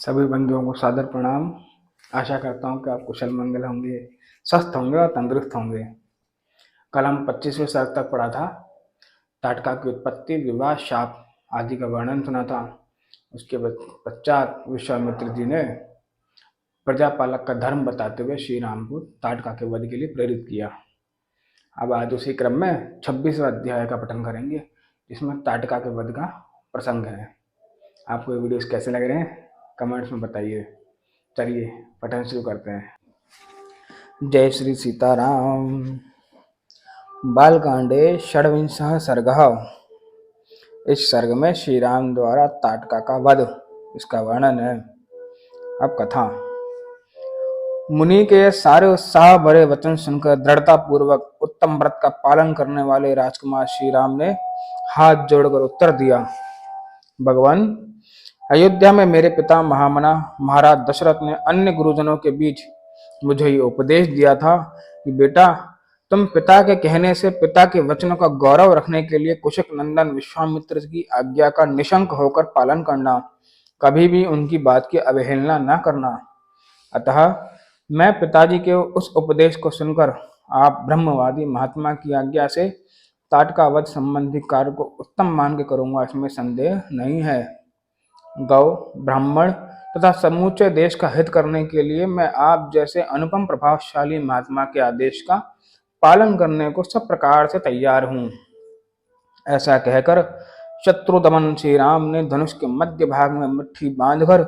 सभी बंधुओं को सादर प्रणाम। आशा करता हूँ कि आप कुशल मंगल होंगे, स्वस्थ होंगे और तंदुरुस्त होंगे। कल हम 25वें सर्ग तक पढ़ा था। ताटका की उत्पत्ति, विवाह, शाप आदि का वर्णन सुना था। उसके पश्चात विश्वामित्र जी ने प्रजापालक का धर्म बताते हुए श्री राम को ताटका के वध के लिए प्रेरित किया। अब आज उसी क्रम में 26वें अध्याय का पठन करेंगे, जिसमें ताटका के वध का प्रसंग है। आपको ये वीडियोस कैसे लग रहे हैं कमेंट्स में बताइए। चलिए पठन शुरू करते हैं। जय श्री सीताराम। बालकांडे षड्विंशः सर्गः। इस सर्ग में श्री राम द्वारा ताटका का वध, इसका वर्णन है। अब कथा। मुनि के सारे उत्साह भरे वचन सुनकर दृढ़ता पूर्वक उत्तम व्रत का पालन करने वाले राजकुमार श्री राम ने हाथ जोड़कर उत्तर दिया, भगवान, अयोध्या में मेरे पिता महामना महाराज दशरथ ने अन्य गुरुजनों के बीच मुझे ये उपदेश दिया था कि बेटा, तुम पिता के कहने से पिता के वचनों का गौरव रखने के लिए कुशिक नंदन विश्वामित्र की आज्ञा का निशंक होकर पालन करना, कभी भी उनकी बात की अवहेलना न करना। अतः मैं पिताजी के उस उपदेश को सुनकर आप ब्रह्मवादी महात्मा की आज्ञा से ताटका वध संबंधी कार्य को उत्तम मान के करूंगा, इसमें संदेह नहीं है। गौ, ब्राह्मण तथा समूचे देश का हित करने के लिए मैं आप जैसे अनुपम प्रभावशाली महात्मा के आदेश का पालन करने को सब प्रकार से तैयार हूँ। ऐसा कहकर शत्रुदमन श्री राम ने धनुष के मध्य भाग में मुट्ठी बांधकर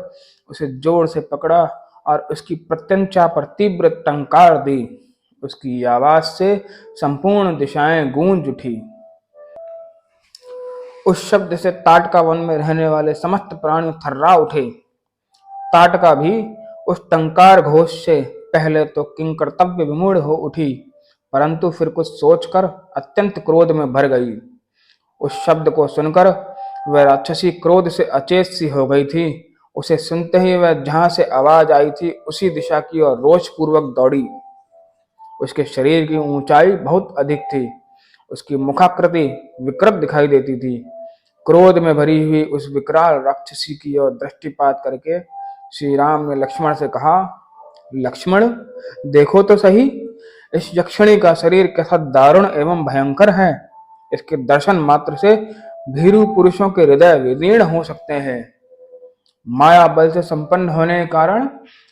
उसे जोर से पकड़ा और उसकी प्रत्यंचा पर तीव्र टंकार दी। उसकी आवाज से संपूर्ण दिशाएं गूंज उठी। उस शब्द से ताटका वन में रहने वाले समस्त प्राणी थर्रा उठे। ताटका भी उस टंकार घोष से पहले तो किंकर्तव्य विमूढ़ हो उठी, परंतु फिर कुछ सोचकर अत्यंत क्रोध में भर गई। उस शब्द को सुनकर वह राक्षसी क्रोध से अचेत सी हो गई थी। उसे सुनते ही वह जहां से आवाज आई थी उसी दिशा की ओर रोषपूर्वक दौड़ी। उसके शरीर की ऊंचाई बहुत अधिक थी। उसकी मुखाकृति विकृत दिखाई देती थी। क्रोध में भरी हुई उस विकराल राक्षसी की ओर दृष्टिपात करके श्री राम ने लक्ष्मण से कहा, लक्ष्मण, देखो तो सही, इस यक्षिणी का शरीर कैसा दारुण एवं भयंकर है। इसके दर्शन मात्र से भीरू पुरुषों के हृदय विदीर्ण हो सकते हैं। माया बल से संपन्न होने के कारण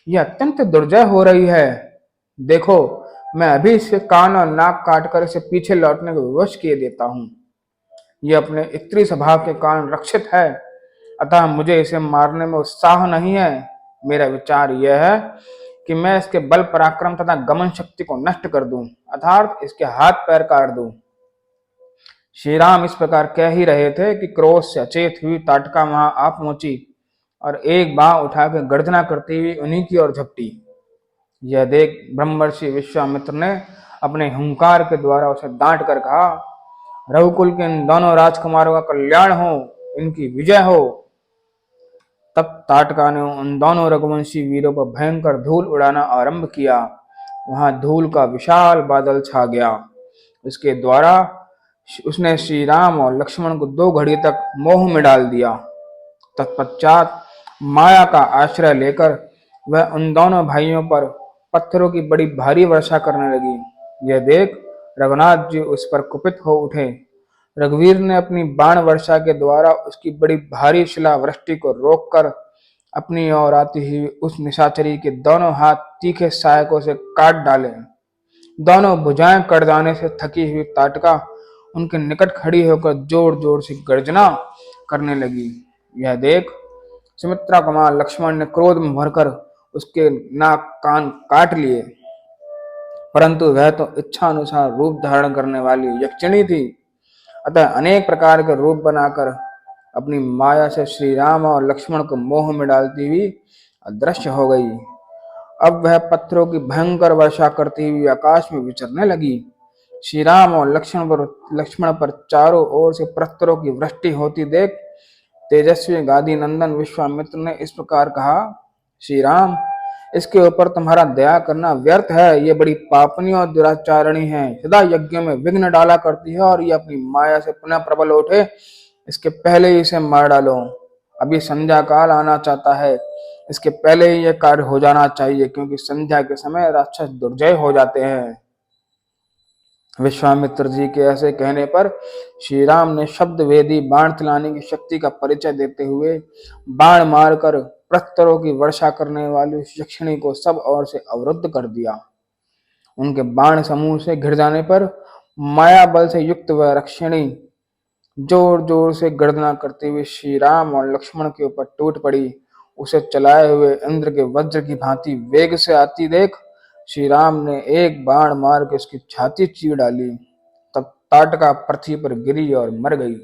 यह अत्यंत दुर्जय हो रही है। देखो, मैं अभी इसके कान और नाक काटकर इसे पीछे लौटने को विवश किए देता हूँ। यह अपने स्त्री स्वभाव के कारण रक्षित है, अतः मुझे इसे मारने में उत्साह नहीं है। मेरा विचार यह है कि मैं इसके बल पराक्रम तथा गमन शक्ति को नष्ट कर दूं, अर्थात इसके हाथ पैर काट दूं। श्री राम इस प्रकार कह ही रहे थे कि क्रोध से अचेत हुई ताटका वहां आ पहुंची और एक बाँह उठाकर गर्जना करती हुई उन्हीं की ओर झपटी। यह देख ब्रह्मर्षि विश्वामित्र ने अपने हुंकार के द्वारा उसे डांट कर कहा, रघुकुल के इन दोनों राजकुमारों का कल्याण हो, इनकी विजय हो। तब ताटका ने उन दोनों रघुवंशी वीरों पर भयंकर धूल उड़ाना आरंभ किया। वहां धूल का विशाल बादल छा गया। उसके द्वारा उसने श्री राम और लक्ष्मण को 2 घड़ी तक मोह में डाल दिया। तत्पश्चात माया का आश्रय लेकर वह उन दोनों भाइयों पर पत्थरों की बड़ी भारी वर्षा करने लगी। यह देख रघुनाथ जी उस पर कुपित हो उठे। रघुवीर ने अपनी बाण वर्षा के द्वारा उसकी बड़ी भारी शिला वृष्टि को रोककर अपनी ओर आती हुई उस निशाचरी के दोनों हाथ तीखे सहायकों से काट डाले। दोनों भुजाएं कट जाने से थकी हुई ताटका उनके निकट खड़ी होकर जोर जोर से गर्जना करने लगी। यह देख सुमित्रा कुमार लक्ष्मण ने क्रोध में भरकर उसके नाक कान काट लिए, परंतु वह तो इच्छा अनुसार रूप धारण करने वाली यक्षिणी थी, अतः अनेक प्रकार के रूप बनाकर अपनी माया से श्री राम और लक्ष्मण को मोह में डालती हुई अदृश्य हो गई। अब वह पत्थरों की भयंकर वर्षा करती हुई आकाश में विचरने लगी। श्री राम और लक्ष्मण पर चारों ओर से पत्थरों की वृष्टि होती देख तेजस्वी गादी नंदन विश्वामित्र ने इस प्रकार कहा, श्री राम, इसके ऊपर तुम्हारा दया करना व्यर्थ है। ये बड़ी पापनी और दुराचारणी है, सदा यज्ञों में विघ्न डाला करती है और ये अपनी माया से पुनः प्रबल उठे इसके पहले ही इसे मार डालो, अभी संध्या काल आना चाहता है, इसके पहले ही यह कार्य हो जाना चाहिए, क्योंकि संध्या के समय राक्षस दुर्जय हो जाते हैं। विश्वामित्र जी के ऐसे कहने पर श्री राम ने शब्द वेदी बाण चलाने की शक्ति का परिचय देते हुए बाण मारकर प्रस्तरों की वर्षा करने वाली यक्षिणी को सब ओर से अवरुद्ध कर दिया। उनके बाण समूह से घिर जाने पर माया बल से युक्त वह रक्षिणी जोर जोर से गर्जना करते हुए श्री राम और लक्ष्मण के ऊपर टूट पड़ी। उसे चलाए हुए इंद्र के वज्र की भांति वेग से आती देख श्री राम ने एक बाण मार के उसकी छाती चीर डाली। तब ताटका पृथ्वी पर गिरी और मर गई।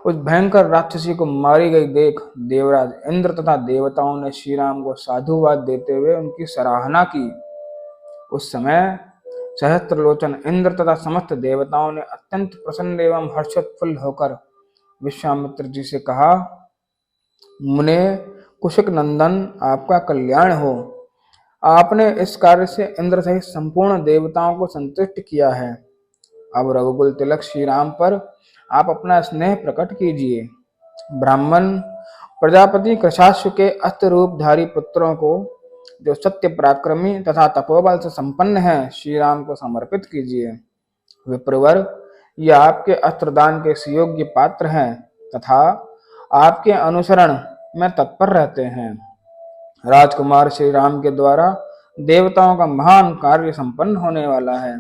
उस भयंकर राक्षसी को मारी गई देख देवराज इंद्र तथा देवताओं ने श्री राम को साधुवाद देते हुए उनकी सराहना की। उस समय सहस्त्रलोचन इंद्र तथा समस्त देवताओं ने अत्यंत प्रसन्न एवं हर्षोत्फुल्ल होकर विश्वामित्र जी से कहा, मुने कुशिक नंदन, आपका कल्याण हो। आपने इस कार्य से इंद्र सहित संपूर्ण देवताओं को संतुष्ट किया है। अब रघुकुल तिलक श्री राम पर आप अपना स्नेह प्रकट कीजिए। ब्राह्मण प्रजापति कृशाश्व के अस्त्र रूपधारी पुत्रों को, जो सत्य पराक्रमी तथा तपोबल से संपन्न हैं, श्री राम को समर्पित कीजिए। विप्रवर, ये आपके अस्त्रदान के सुयोग्य पात्र हैं तथा आपके अनुसरण में तत्पर रहते हैं। राजकुमार श्री राम के द्वारा देवताओं का महान कार्य संपन्न होने वाला है।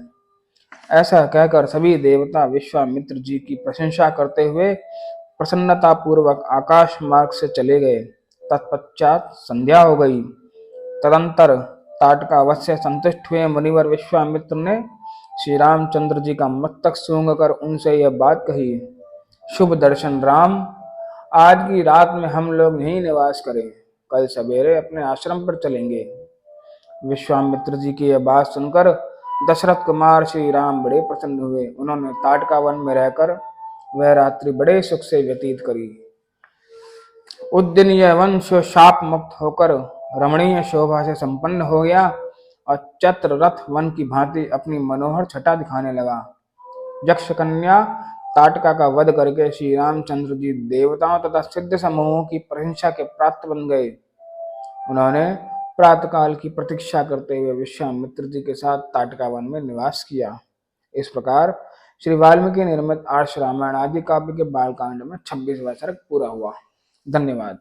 ऐसा कहकर सभी देवता विश्वामित्र जी की प्रशंसा करते हुए प्रसन्नता पूर्वक आकाश मार्ग से चले गए। तत्पश्चात संध्या हो गई। तदंतर ताटका वध से संतुष्ट हुए मुनिवर विश्वामित्र ने श्री रामचंद्र जी का मस्तक सूंघकर उनसे यह बात कही, शुभ दर्शन राम, आज की रात में हम लोग यहीं निवास करें, कल सवेरे अपने आश्रम पर चलेंगे। विश्वामित्र जी की यह बात सुनकर दशरथ कुमार श्री राम बड़े प्रसन्न हुए। उन्होंने ताटका वन में रहकर वह रात्रि बड़े सुख से व्यतीत करी। उस दिन यह वन शाप मुक्त होकर रमणीय शोभा से संपन्न हो गया और चत्र रथ वन की भांति अपनी मनोहर छटा दिखाने लगा। यक्ष कन्या ताटका का वध करके श्री रामचंद्र जी देवताओं तथा सिद्ध समूहों की प्रशंसा के पात्र बन गए। उन्होंने प्रातःकाल की प्रतीक्षा करते हुए विश्वामित्र जी के साथ ताटका वन में निवास किया। इस प्रकार श्री वाल्मीकि निर्मित आर्ष रामायण आदि काव्य के बालकांड में 26वां सर्ग पूरा हुआ। धन्यवाद।